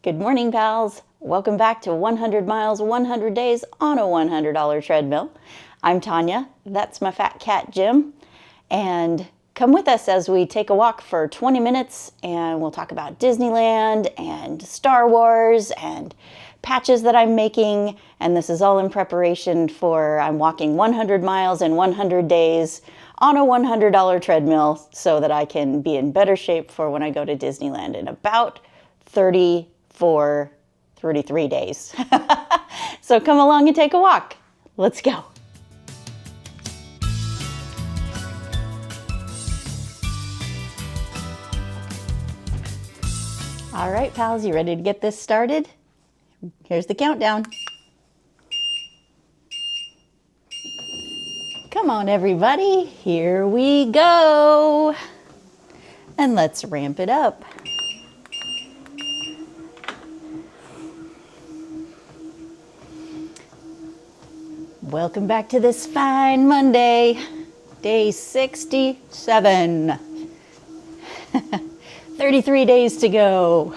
Good morning, pals. Welcome back to 100 miles, 100 days on a $100 treadmill. I'm Tanya. That's my fat cat, Jim. And come with us as we take a walk for 20 minutes and we'll talk about Disneyland and Star Wars and patches that I'm making. And this is all in preparation for I'm walking 100 miles in 100 days on a $100 treadmill so that I can be in better shape for when I go to Disneyland in about 33 days. So come along and take a walk. Let's go. All right, pals, you ready to get this started? Here's the countdown. Come on, everybody, here we go. And let's ramp it up. Welcome back to this fine Monday, day 67. 33 days to go.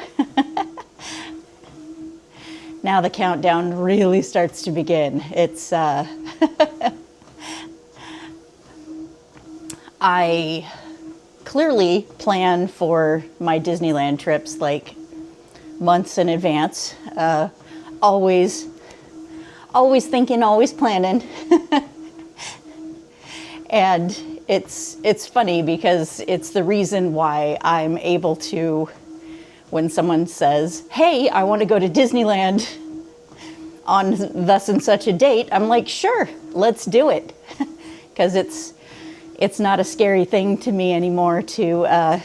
Now the countdown really starts to begin. It's, I clearly plan for my Disneyland trips like months in advance. Always thinking, always planning. And it's funny because it's the reason why I'm able to, when someone says, hey, I want to go to Disneyland on thus and such a date, I'm like, sure, let's do it. Because it's not a scary thing to me anymore to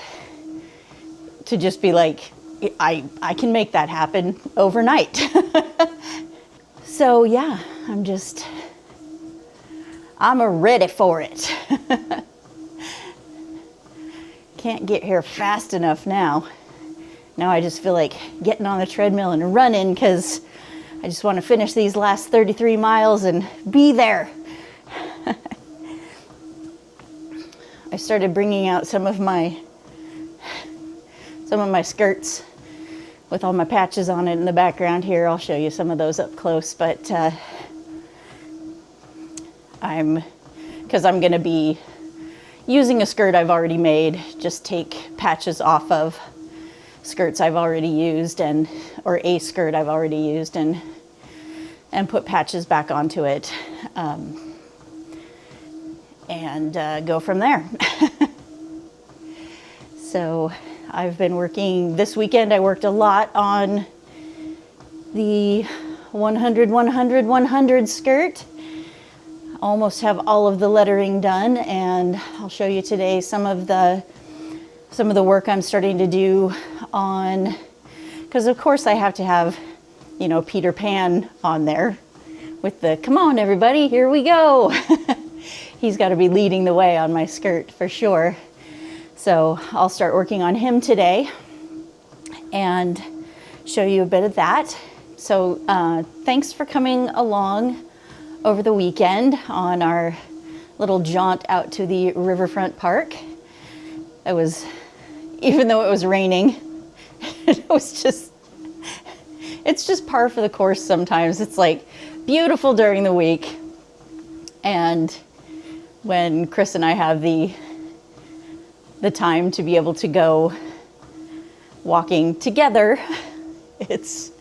just be like, I can make that happen overnight. So yeah, I'm ready for it. Can't get here fast enough now. Now I just feel like getting on the treadmill and running because I just want to finish these last 33 miles and be there. I started bringing out some of my skirts with all my patches on it in the background here. I'll show you some of those up close, but because I'm going to be using a skirt I've already made, just take patches off of skirts I've already used or a skirt I've already used and put patches back onto it and go from there. So I've been working this weekend. I worked a lot on the 100, 100, 100 skirt. Almost have all of the lettering done, and I'll show you today some of the work I'm starting to do on, because of course I have to have, Peter Pan on there with the, come on everybody, here we go. He's got to be leading the way on my skirt for sure. So I'll start working on him today and show you a bit of that. So thanks for coming along over the weekend on our little jaunt out to the riverfront park. Even though it was raining, it's just par for the course sometimes. It's like beautiful during the week. And when Chris and I have the time to be able to go walking together, that's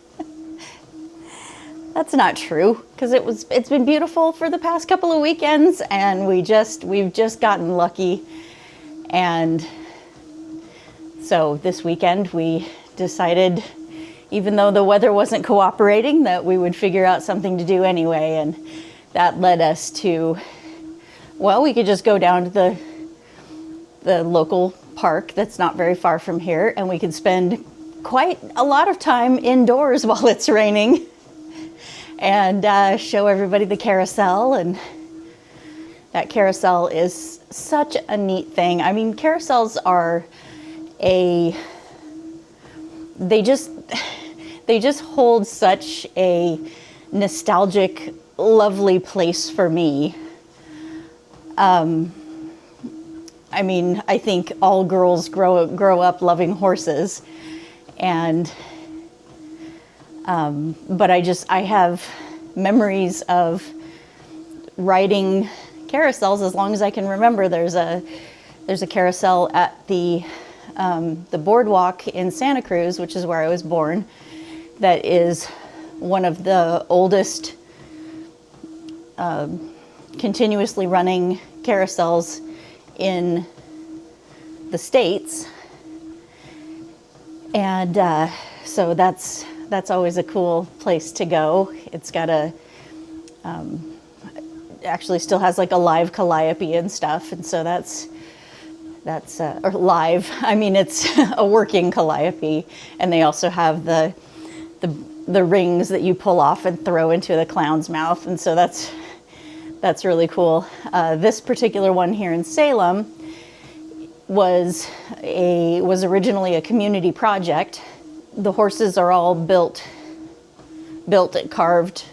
not true, because it's been beautiful for the past couple of weekends, and we've just gotten lucky. And so this weekend we decided, even though the weather wasn't cooperating, that we would figure out something to do anyway. And that led us to, well, we could just go down to the local park that's not very far from here, and we could spend quite a lot of time indoors while it's raining and show everybody the carousel. And that carousel is such a neat thing. I mean, carousels are they just hold such a nostalgic, lovely place for me. I mean, I think all girls grow up loving horses, and But I have memories of riding carousels as long as I can remember. There's a carousel at the boardwalk in Santa Cruz, which is where I was born, that is one of the oldest continuously running carousels in the States. And so that's always a cool place to go. It's got actually still has like a live calliope and stuff, and so that's or live. I mean, it's a working calliope, and they also have the rings that you pull off and throw into the clown's mouth, and so that's really cool. This particular one here in Salem was originally a community project. The horses are all built and carved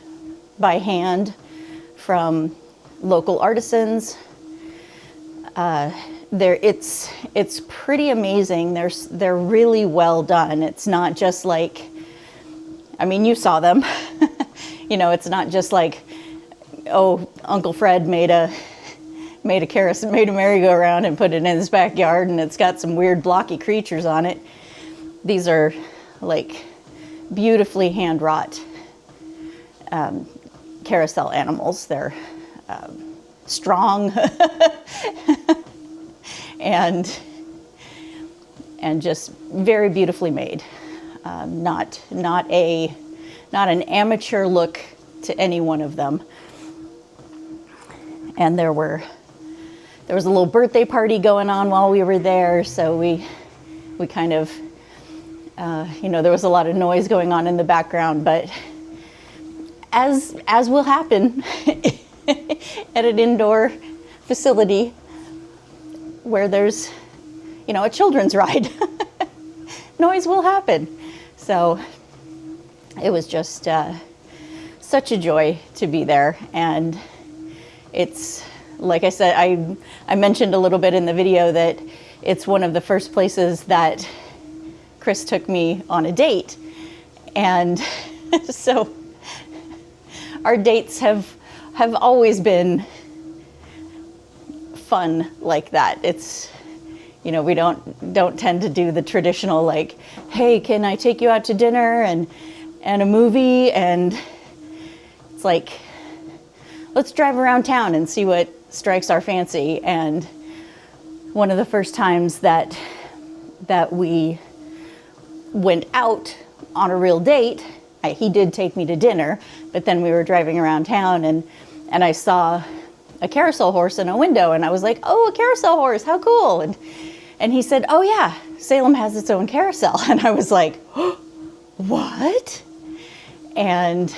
by hand from local artisans. It's pretty amazing. They're really well done. It's not just like, I mean, you saw them. You know, it's not just like, oh, Uncle Fred made a merry-go-round and put it in his backyard and it's got some weird blocky creatures on it. These are like beautifully hand-wrought carousel animals. They're strong and just very beautifully made. Not an amateur look to any one of them. And there was a little birthday party going on while we were there, so we kind of there was a lot of noise going on in the background, but as will happen at an indoor facility where there's a children's ride, noise will happen. So it was just such a joy to be there. And it's, like I said, I mentioned a little bit in the video that it's one of the first places that Chris took me on a date. And so our dates have always been fun like that. It's, we don't tend to do the traditional like, hey, can I take you out to dinner and a movie? And it's like, let's drive around town and see what strikes our fancy. And one of the first times that we went out on a real date, he did take me to dinner, but then we were driving around town and I saw a carousel horse in a window and I was like, oh, a carousel horse, how cool. And he said, oh yeah, Salem has its own carousel. And I was like, oh, what? And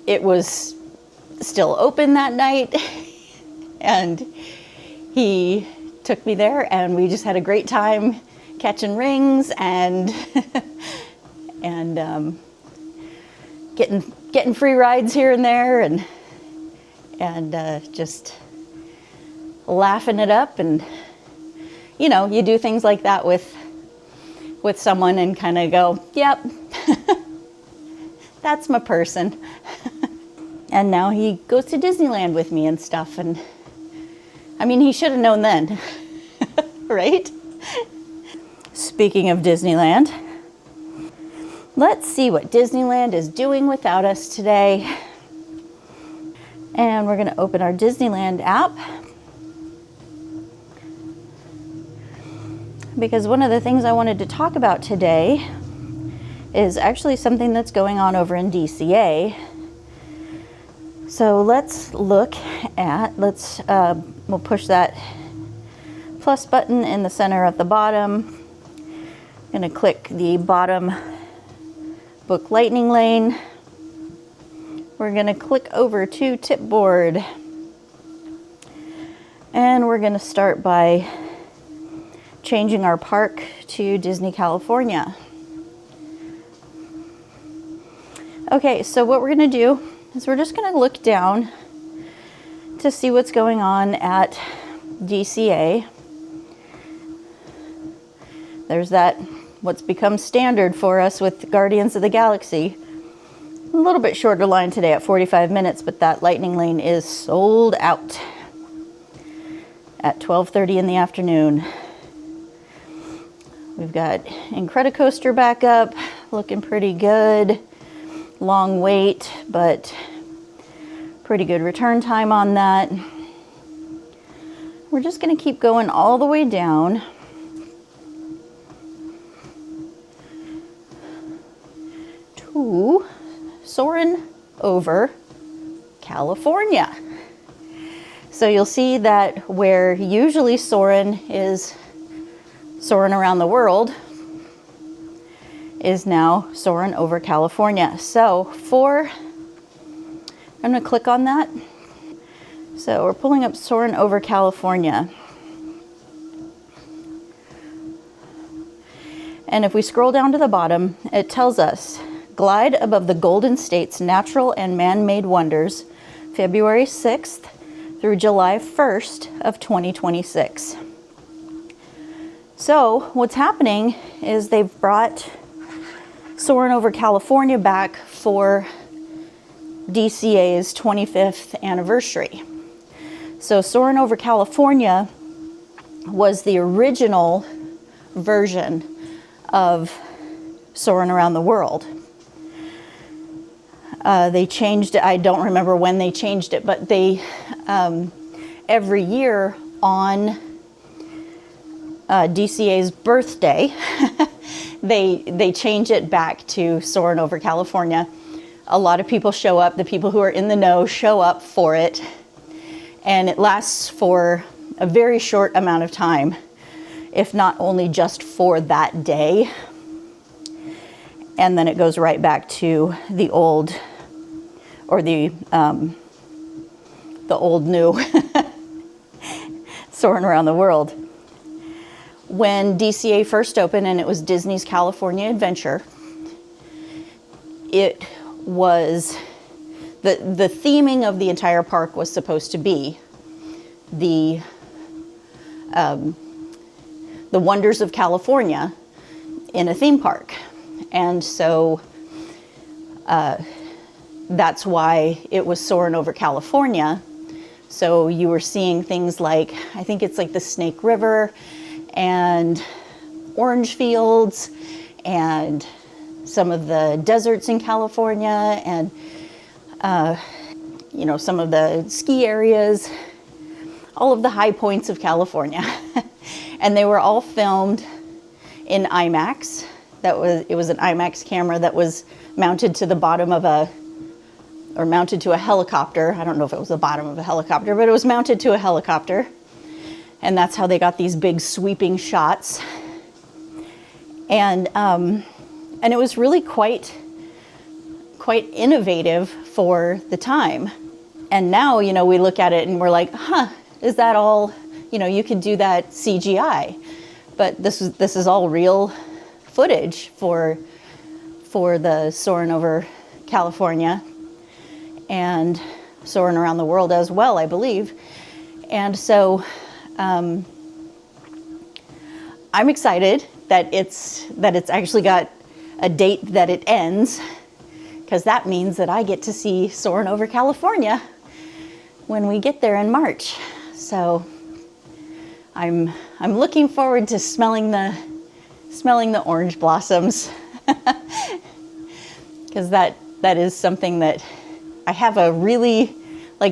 it was still open that night. And he took me there and we just had a great time catching rings and getting free rides here and there and just laughing it up. And you do things like that with someone and kind of go, yep, that's my person. And now he goes to Disneyland with me and stuff. And I mean, he should have known then, right? Speaking of Disneyland, let's see what Disneyland is doing without us today. And we're going to open our Disneyland app, because one of the things I wanted to talk about today is actually something that's going on over in DCA. So let's look at, we'll push that plus button in the center at the bottom. I'm going to click the bottom book lightning lane. We're going to click over to Tipboard. And we're going to start by changing our park to Disney California. Okay, so what we're going to do is we're just going to look down to see what's going on at DCA. There's that what's become standard for us with Guardians of the Galaxy. A little bit shorter line today at 45 minutes, but that lightning lane is sold out at 12:30 in the afternoon. We've got Incredicoaster back up, looking pretty good. Long wait, but pretty good return time on that. We're just going to keep going all the way down to Soarin' Over California. So you'll see that where usually Soarin' is Soarin' Around the World is now Soarin' Over California. So I'm going to click on that. So we're pulling up Soarin' Over California. And if we scroll down to the bottom, it tells us, glide above the Golden State's natural and man-made wonders, February 6th through July 1st of 2026. So what's happening is they've brought Soarin' Over California back for DCA's 25th anniversary. So Soarin' Over California was the original version of Soarin' Around the World. They changed it. I don't remember when they changed it, but they every year on DCA's birthday, they change it back to Soarin' Over California. A lot of people show up. The people who are in the know show up for it, and it lasts for a very short amount of time, if not only just for that day. And then it goes right back to the old, or the old new Soarin' Around the World. When DCA first opened and it was Disney's California Adventure, it was, the theming of the entire park was supposed to be the wonders of California in a theme park. And so that's why it was Soarin' Over California. So you were seeing things like, I think it's like the Snake River and orange fields and some of the deserts in California and, some of the ski areas, all of the high points of California. And they were all filmed in IMAX. It was an IMAX camera that was mounted to the bottom of mounted to a helicopter. I don't know if it was the bottom of a helicopter, but it was mounted to a helicopter. And that's how they got these big sweeping shots. And it was really quite innovative for the time. And now, we look at it and we're like, is that all, you could do that CGI. But this is all real footage for the Soarin' Over California and Soarin' Around the World as well, I believe. And so I'm excited that it's actually got a date that it ends, because that means that I get to see Soarin' Over California when we get there in March. So I'm looking forward to smelling the orange blossoms, because that is something that I have a really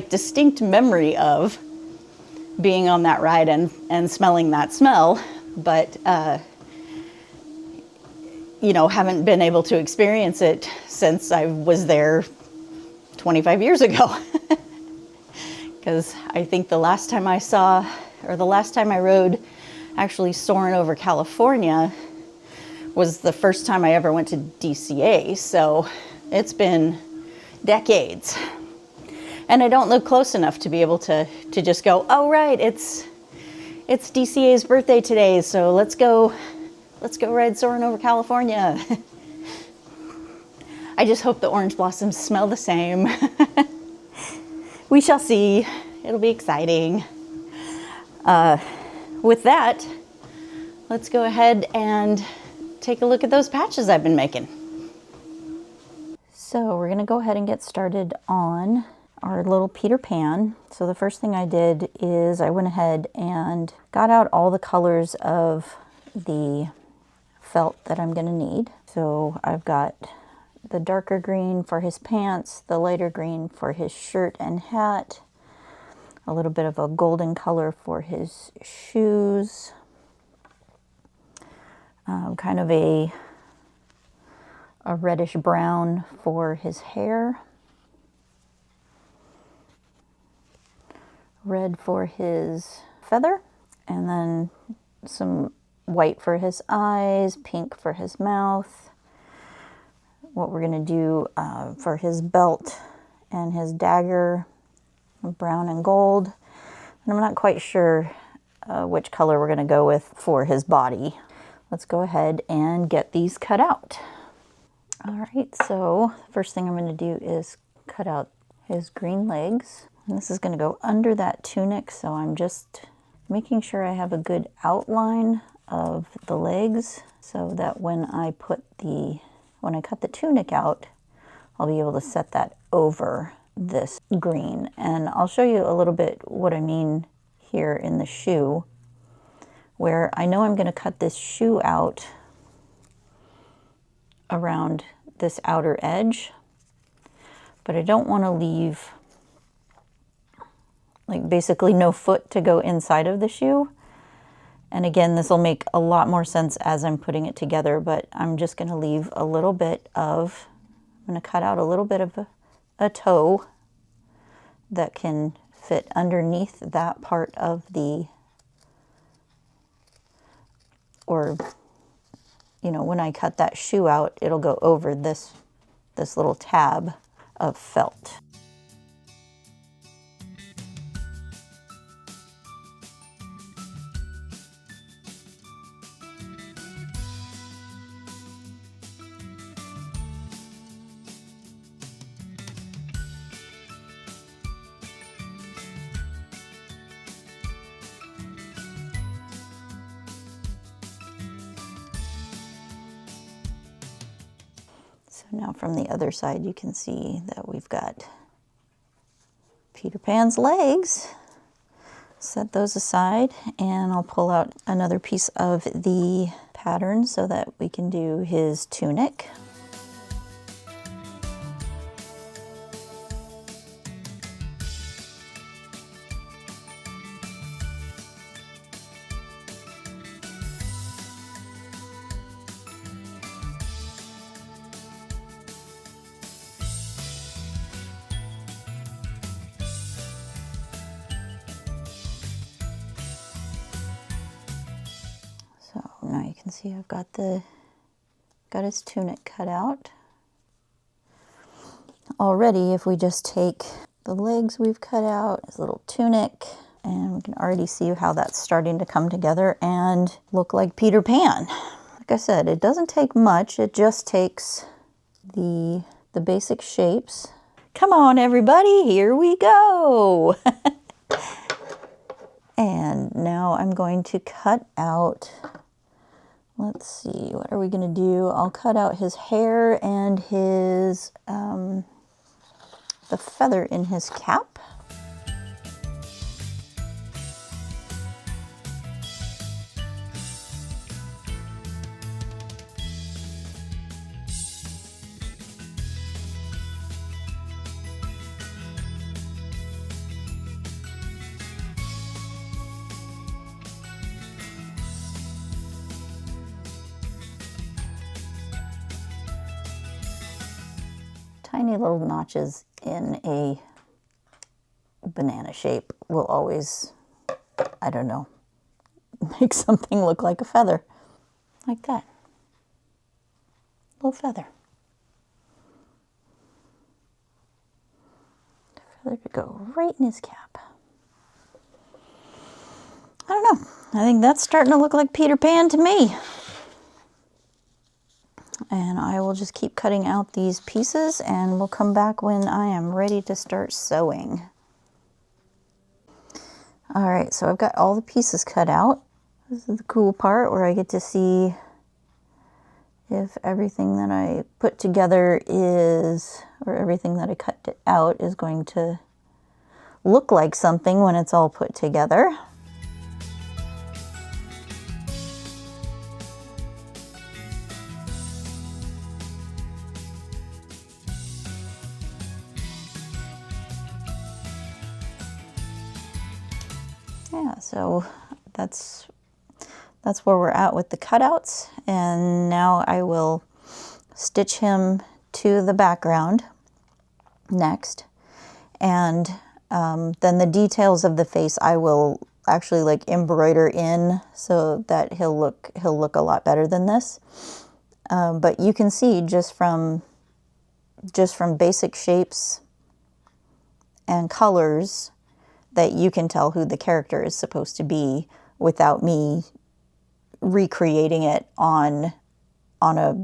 distinct memory of, being on that ride and smelling that smell, but haven't been able to experience it since I was there 25 years ago. Because I think the last time I rode actually Soarin' Over California was the first time I ever went to DCA. So it's been decades. And I don't live close enough to be able to just go, oh right, it's DCA's birthday today, so let's go ride Soarin' Over California. I just hope the orange blossoms smell the same. We shall see. It'll be exciting. With that, let's go ahead and take a look at those patches I've been making. So we're gonna go ahead and get started on our little Peter Pan. So the first thing I did is I went ahead and got out all the colors of the felt that I'm gonna need. So I've got the darker green for his pants, the lighter green for his shirt and hat, a little bit of a golden color for his shoes, kind of a reddish brown for his hair, red for his feather, and then some white for his eyes, pink for his mouth. What we're going to do for his belt and his dagger, brown and gold. And I'm not quite sure which color we're going to go with for his body. Let's go ahead and get these cut out. All right, so first thing I'm going to do is cut out his green legs. And this is going to go under that tunic, so I'm just making sure I have a good outline of the legs so that when I cut the tunic out, I'll be able to set that over this green. And I'll show you a little bit what I mean here in the shoe, where I know I'm going to cut this shoe out around this outer edge, but I don't want to leave like basically no foot to go inside of the shoe. And again, this will make a lot more sense as I'm putting it together, but I'm just going to leave a little bit of, I'm going to cut out a little bit of a toe that can fit underneath that part of the, or you know, when I cut that shoe out, it'll go over this little tab of felt. So now from the other side, you can see that we've got Peter Pan's legs. Set those aside, and I'll pull out another piece of the pattern so that we can do his tunic. So now you can see I've got his tunic cut out. Already, if we just take the legs we've cut out, his little tunic, and we can already see how that's starting to come together and look like Peter Pan. Like I said, it doesn't take much, it just takes the basic shapes. Come on everybody, here we go! And now I'm going to cut out, let's see, what are we going to do? I'll cut out his hair and his, the feather in his cap. Tiny little notches in a banana shape will always, I don't know, make something look like a feather. Like that. Little feather. Feather to go right in his cap. I don't know. I think that's starting to look like Peter Pan to me. And I will just keep cutting out these pieces and we'll come back when I am ready to start sewing. All right, so I've got all the pieces cut out. This is the cool part where I get to see if everything that I put together is, or everything that I cut out is going to look like something when it's all put together. Yeah, so that's where we're at with the cutouts, and now I will stitch him to the background next, and then the details of the face I will actually like embroider in so that he'll look a lot better than this. But you can see just from basic shapes and colors that you can tell who the character is supposed to be without me recreating it on a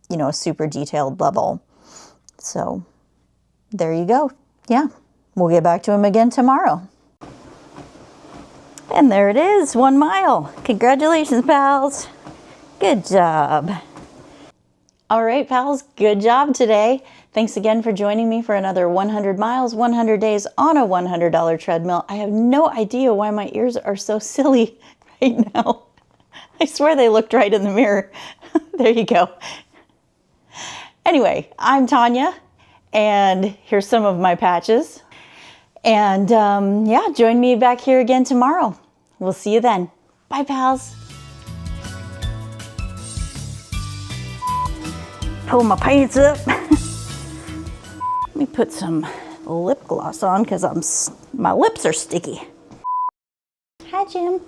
you know, a super detailed level. So there you go. Yeah, we'll get back to him again tomorrow. And there it is, 1 mile. Congratulations, pals. Good job. All right, pals, good job today. Thanks again for joining me for another 100 miles, 100 days on a $100 treadmill. I have no idea why my ears are so silly right now. I swear they looked right in the mirror. There you go. Anyway, I'm Tanya, and here's some of my patches. And yeah, join me back here again tomorrow. We'll see you then. Bye, pals. Pull my pants up. Let me put some lip gloss on because my lips are sticky. Hi, Jim.